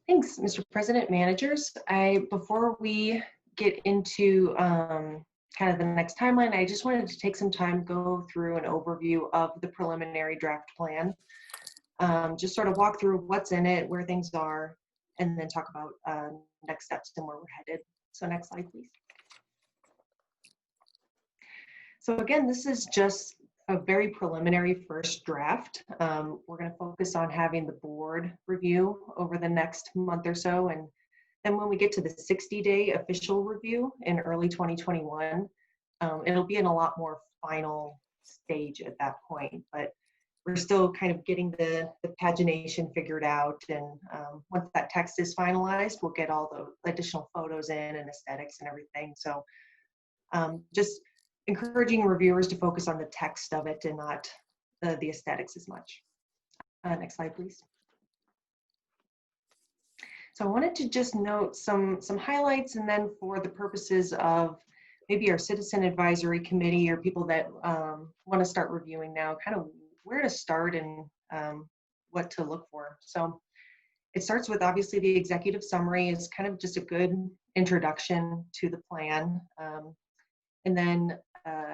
Thanks, Mr. President, managers. Before we get into kind of the next timeline, I just wanted to take some time to go through an overview of the preliminary draft plan. Just sort of walk through what's in it, where things are, and then talk about next steps and where we're headed. So next slide, please. So again, this is just a very preliminary first draft. We're going to focus on having the board review over the next month or so. And then when we get to the 60-day official review in early 2021, it'll be in a lot more final stage at that point. But we're still kind of getting the pagination figured out. And once that text is finalized, we'll get all the additional photos in and aesthetics and everything. So just encouraging reviewers to focus on the text of it and not the aesthetics as much. Next slide, please. So I wanted to just note some highlights, and then for the purposes of maybe our citizen advisory committee or people that want to start reviewing now, kind of where to start and what to look for. So it starts with obviously the executive summary is kind of just a good introduction to the plan. And then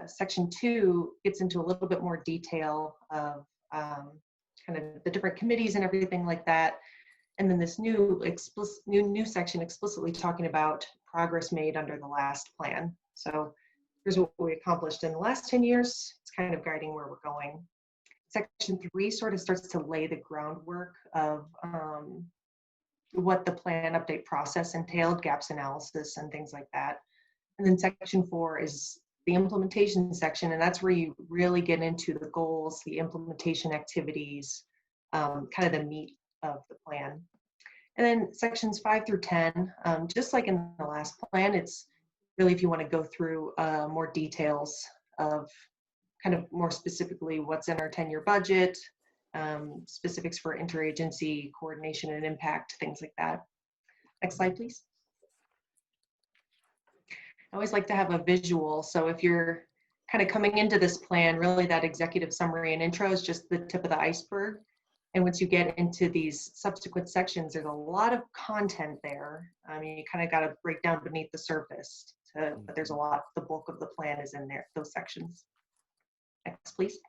section 2 gets into a little bit more detail of kind of the different committees and everything like that. And then this new section explicitly talking about progress made under the last plan. So here's what we accomplished in the last 10 years. It's kind of guiding where we're going. Section 3 sort of starts to lay the groundwork of what the plan update process entailed, gaps analysis and things like that. And then section 4 is the implementation section, and that's where you really get into the goals, the implementation activities, kind of the meat of the plan. And then sections 5 through 10, just like in the last plan, it's really if you want to go through more details of kind of more specifically what's in our 10-year budget, specifics for interagency coordination and impact, things like that. Next slide, please. I always like to have a visual. So if you're kind of coming into this plan, really that executive summary and intro is just the tip of the iceberg. And once you get into these subsequent sections, there's a lot of content there. I mean, you kind of got to break down beneath the surface, but there's a lot, the bulk of the plan is in there, those sections. Next, please.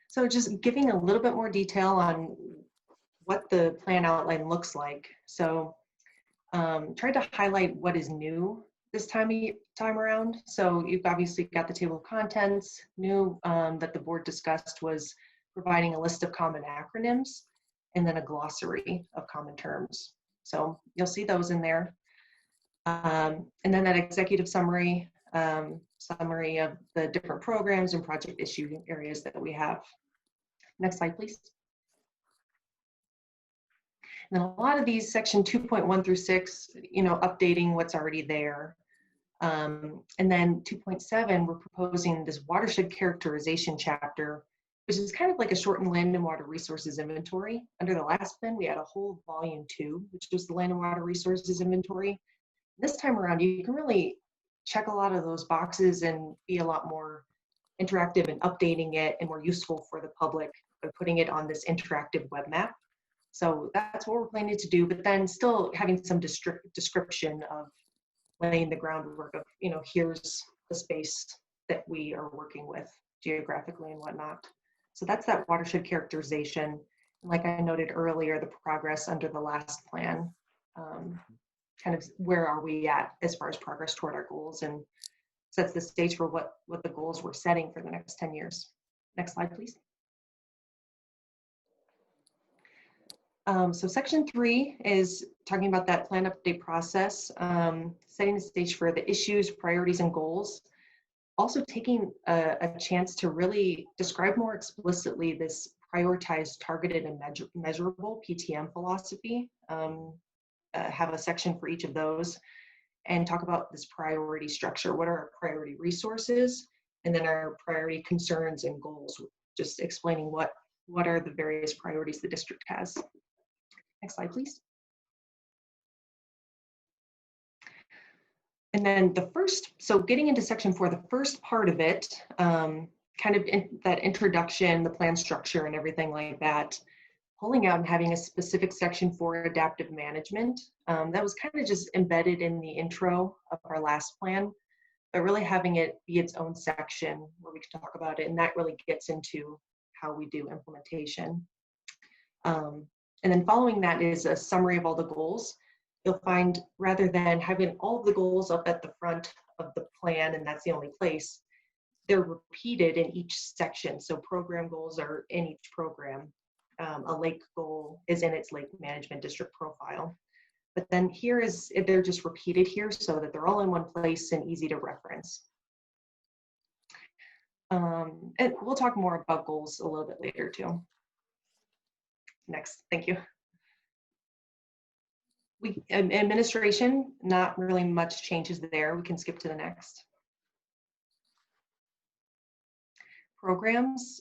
So just giving a little bit more detail on what the plan outline looks like. So try to highlight what is new this time around. So you've obviously got the table of contents. New that the board discussed was providing a list of common acronyms and then a glossary of common terms. So you'll see those in there. And then that executive summary, summary of the different programs and project issue areas that we have. Next slide, please. And a lot of these section 2.1 through 6, updating what's already there. And then 2.7, we're proposing this watershed characterization chapter, which is kind of like a shortened land and water resources inventory. Under the last plan, we had a whole volume 2, which was the land and water resources inventory. This time around, you can really check a lot of those boxes and be a lot more interactive in updating it and more useful for the public by putting it on this interactive web map. So that's what we're planning to do, but then still having some description of laying the groundwork of, here's the space that we are working with geographically and whatnot. So that's that watershed characterization. Like I noted earlier, the progress under the last plan, kind of where are we at as far as progress toward our goals, and sets the stage for what the goals we're setting for the next 10 years. Next slide, please. So section 3 is talking about that plan update process, setting the stage for the issues, priorities, and goals. Also taking a chance to really describe more explicitly this prioritized, targeted, and measurable PTM philosophy. Have a section for each of those and talk about this priority structure. What are our priority resources? And then our priority concerns and goals, just explaining what are the various priorities the district has. Next slide, please. And then so getting into section 4, the first part of it, kind of that introduction, the plan structure and everything like that, pulling out and having a specific section for adaptive management. That was kind of just embedded in the intro of our last plan, but really having it be its own section where we can talk about it, and that really gets into how we do implementation. And then following that is a summary of all the goals. You'll find rather than having all of the goals up at the front of the plan, and that's the only place, they're repeated in each section. So program goals are in each program. A lake goal is in its lake management district profile. But then they're just repeated here so that they're all in one place and easy to reference. And we'll talk more about goals a little bit later too. Next, thank you. Administration, not really much changes there. We can skip to the next. Programs,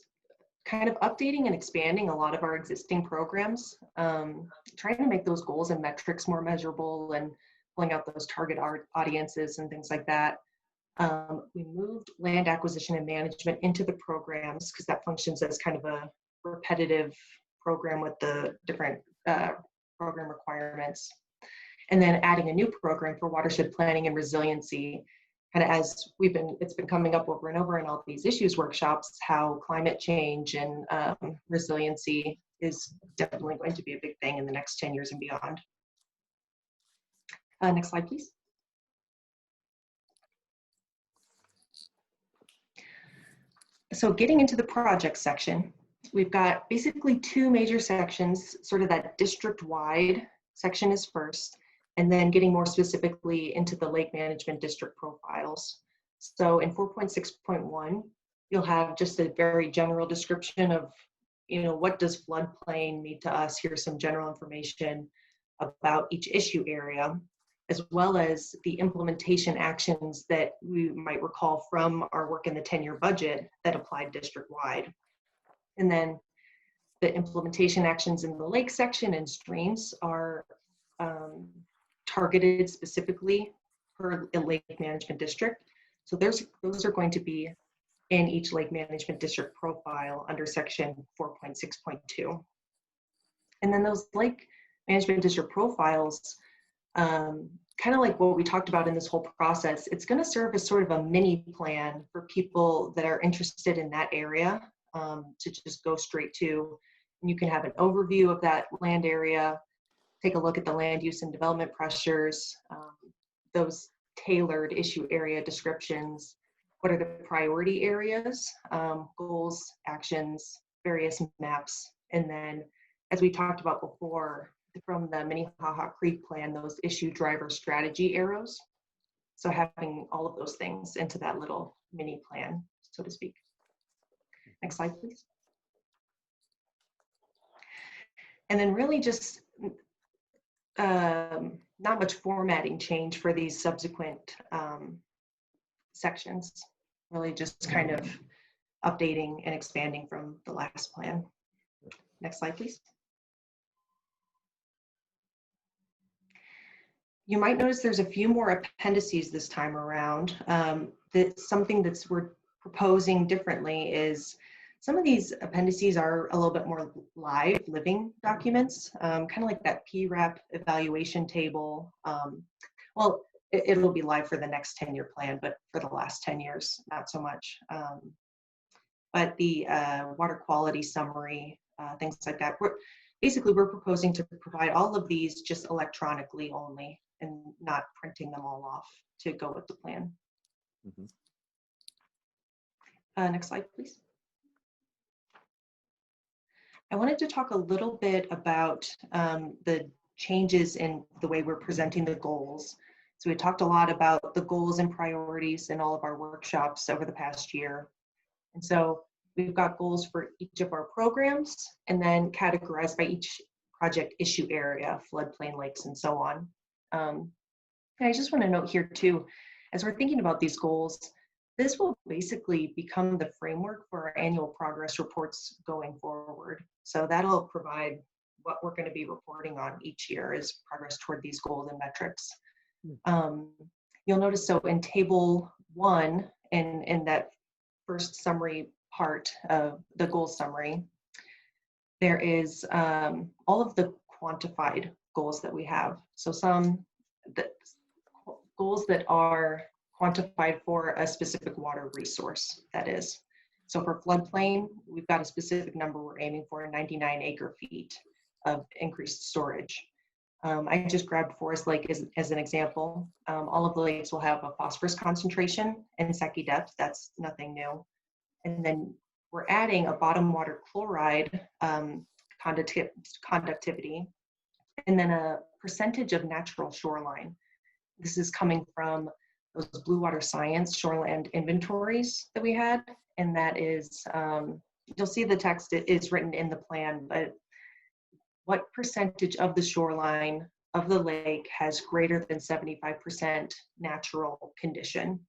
kind of updating and expanding a lot of our existing programs, trying to make those goals and metrics more measurable and pulling out those target audiences and things like that. We moved land acquisition and management into the programs because that functions as kind of a repetitive program with the different program requirements. And then adding a new program for watershed planning and resiliency, kind of as it's been coming up over and over in all these issues workshops, how climate change and resiliency is definitely going to be a big thing in the next 10 years and beyond. Next slide, please. So getting into the project section, we've got basically two major sections. Sort of that district-wide section is first, and then getting more specifically into the lake management district profiles. So in 4.6.1, you'll have just a very general description of, what does floodplain mean to us? Here's some general information about each issue area, as well as the implementation actions that we might recall from our work in the 10-year budget that applied district-wide. And then the implementation actions in the lake section and streams are targeted specifically per a lake management district. So those are going to be in each lake management district profile under section 4.6.2. And then those lake management district profiles, kind of like what we talked about in this whole process, it's going to serve as sort of a mini plan for people that are interested in that area to just go straight to. And you can have an overview of that land area, take a look at the land use and development pressures, those tailored issue area descriptions, what are the priority areas, goals, actions, various maps, and then as we talked about before, from the Minnehaha Creek plan, those issue driver strategy arrows. So having all of those things into that little mini plan, so to speak. Next slide, please. And then really just not much formatting change for these subsequent sections, really just kind of updating and expanding from the last plan. Next slide, please. You might notice there's a few more appendices this time around. Something we're proposing differently is some of these appendices are a little bit more live, living documents, kind of like that PREP evaluation table. Well, it'll be live for the next 10-year plan, but for the last 10 years, not so much. But the water quality summary, things like that. We're proposing to provide all of these just electronically only and not printing them all off to go with the plan. Mm-hmm. Next slide, please. I wanted to talk a little bit about the changes in the way we're presenting the goals. So we talked a lot about the goals and priorities in all of our workshops over the past year. And so we've got goals for each of our programs and then categorized by each project issue area, floodplain, lakes, and so on. And I just want to note here too, as we're thinking about these goals, this will basically become the framework for our annual progress reports going forward. So that'll provide what we're going to be reporting on each year as progress toward these goals and metrics. You'll notice, so in table 1, in that first summary part of the goal summary, there is all of the quantified goals that we have. So some goals that are quantified for a specific water resource, that is. So for floodplain, we've got a specific number we're aiming for, 99 acre feet of increased storage. I just grabbed Forest Lake as an example. All of the lakes will have a phosphorus concentration and Secchi depth. That's nothing new. And then we're adding a bottom water chloride conductivity, and then a percentage of natural shoreline. This is coming from those Blue Water Science shoreland inventories that we had. And that is, you'll see the text is written in the plan, but what percentage of the shoreline of the lake has greater than 75% natural condition?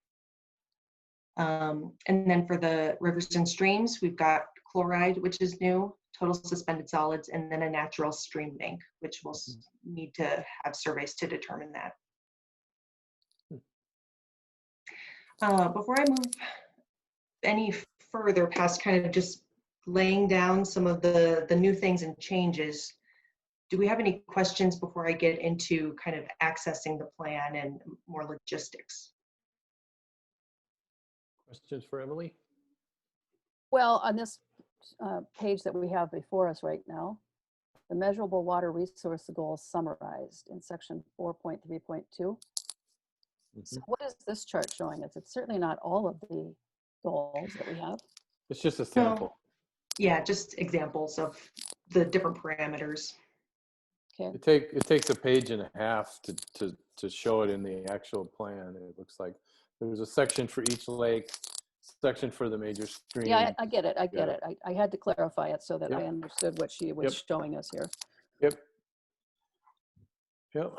And then for the rivers and streams, we've got chloride, which is new, total suspended solids, and then a natural stream bank, which we'll need to have surveys to determine that. Before I move any further past kind of just laying down some of the new things and changes, do we have any questions before I get into kind of accessing the plan and more logistics? Questions for Emily? Well, on this page that we have before us right now, the measurable water resource goals summarized in section 4.3.2. So what is this chart showing us? It's certainly not all of the goals that we have. It's just a sample. Yeah, just examples of the different parameters. Okay. It takes a page and a half to show it in the actual plan. It looks like there's a section for each lake, section for the major stream. Yeah, I get it. I get Yeah. it. I had to clarify it so that Yep. I understood what she was showing us here. Yep. Yep.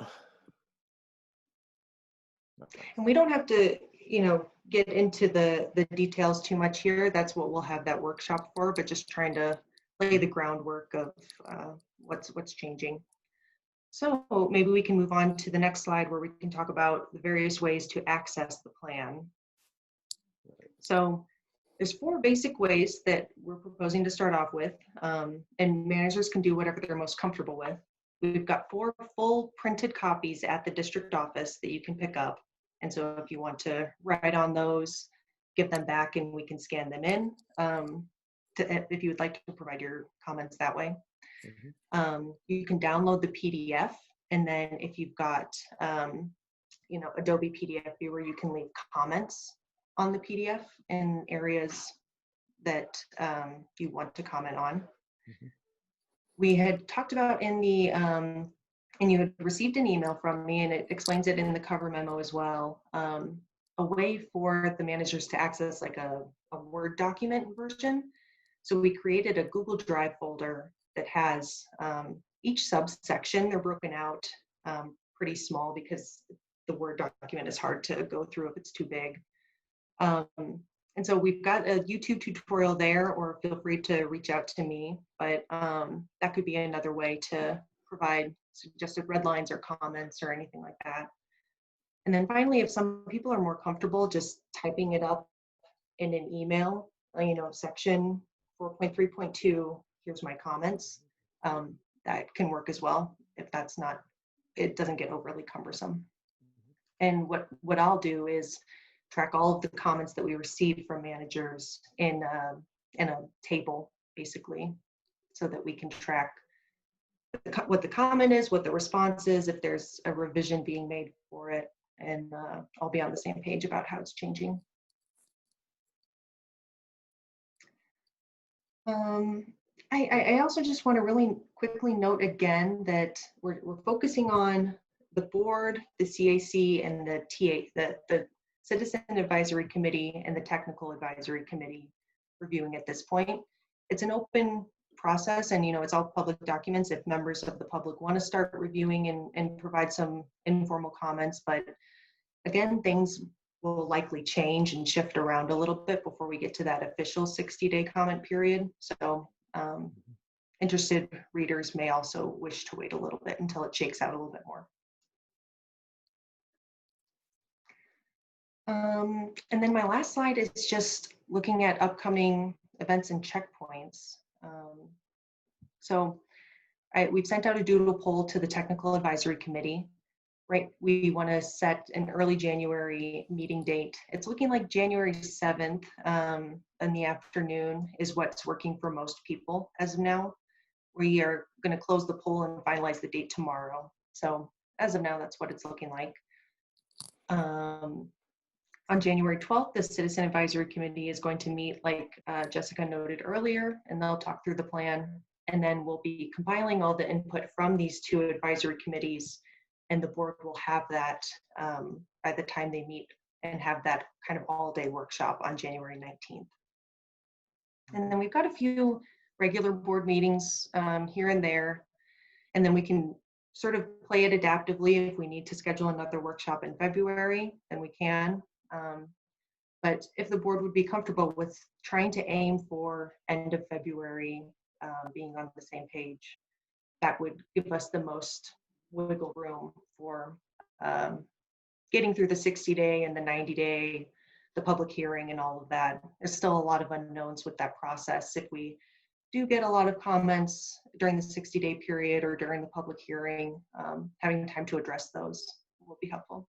And we don't have to, get into the details too much here. That's what we'll have that workshop for, but just trying to lay the groundwork of what's changing. So maybe we can move on to the next slide where we can talk about the various ways to access the plan. So there's 4 basic ways that we're proposing to start off with, and managers can do whatever they're most comfortable with. We've got 4 full printed copies at the district office that you can pick up. And so if you want to write on those, give them back and we can scan them in, if you would like to provide your comments that way. You can download the PDF, and then if you've got Adobe PDF Viewer, you can leave comments on the PDF in areas that you want to comment on. We had talked about in the and you had received an email from me, and it explains it in the cover memo as well, a way for the managers to access like a Word document version. So we created a Google Drive folder that has each subsection. They're broken out pretty small because the Word document is hard to go through if it's too big. And so we've got a YouTube tutorial there, or feel free to reach out to me, but that could be another way to provide suggested red lines or comments or anything like that. And then finally, if some people are more comfortable just typing it up in an email, section 4.3.2, here's my comments, that can work as well if that's not, it doesn't get overly cumbersome. And what I'll do is track all of the comments that we received from managers in a table, basically, so that we can track what the comment is, what the response is, if there's a revision being made for it, and I'll be on the same page about how it's changing. I also just want to really quickly note again that we're focusing on the board, the CAC, and the TA, the Citizen Advisory Committee and the Technical Advisory Committee reviewing at this point. It's an open process, and it's all public documents if members of the public want to start reviewing and provide some informal comments. But again, things will likely change and shift around a little bit before we get to that official 60-day comment period. So interested readers may also wish to wait a little bit until it shakes out a little bit more. And then my last slide is just looking at upcoming events and checkpoints. So we've sent out a doodle poll to the technical advisory committee. Right, we want to set an early January meeting date. It's looking like January 7th in the afternoon is what's working for most people as of now. We are going to close the poll and finalize the date tomorrow. So as of now, that's what it's looking like. On January 12th, the Citizen Advisory Committee is going to meet, like Jessica noted earlier, and they'll talk through the plan. And then we'll be compiling all the input from these two advisory committees, and the board will have that by the time they meet and have that kind of all-day workshop on January 19th. And then we've got a few regular board meetings here and there, and then we can sort of play it adaptively. If we need to schedule another workshop in February, then we can. But if the board would be comfortable with trying to aim for end of February, being on the same page, that would give us the most wiggle room for getting through the 60-day and the 90-day, the public hearing and all of that. There's still a lot of unknowns with that process. If we do get a lot of comments during the 60-day period or during the public hearing, having time to address those will be helpful.